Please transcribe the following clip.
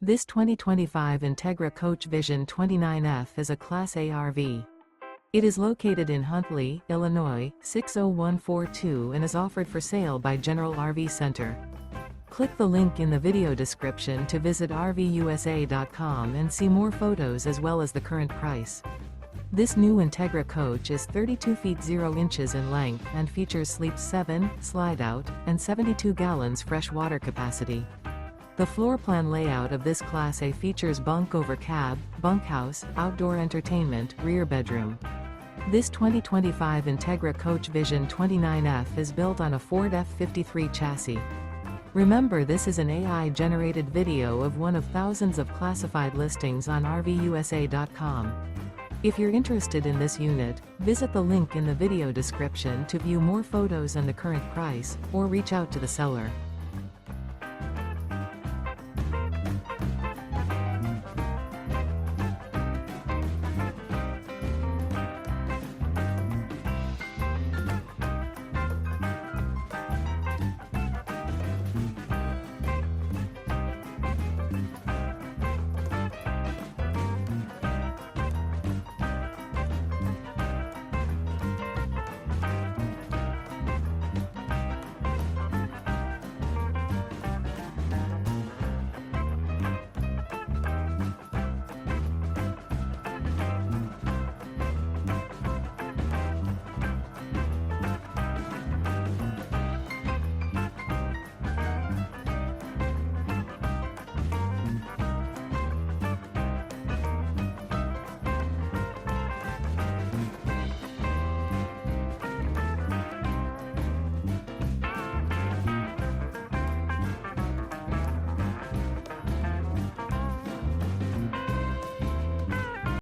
This 2025 Entegra Coach Vision 29F is a Class A RV. It is located in Huntley, Illinois, 60142 and is offered for sale by General RV Center. Click the link in the video description to visit RVUSA.com and see more photos as well as the current price. This new Entegra coach is 32 feet 0 inches in length and features Sleep 7, Slideout, and 72 gallons fresh water capacity. The floor plan layout of this Class A features Bunk Over Cab, Bunkhouse, outdoor entertainment, rear bedroom. This 2025 Entegra Coach Vision 29F is built on a Ford F53 chassis. Remember, this is an AI-generated video of one of thousands of classified listings on RVUSA.com. If you're interested in this unit, visit the link in the video description to view more photos and the current price, or reach out to the seller.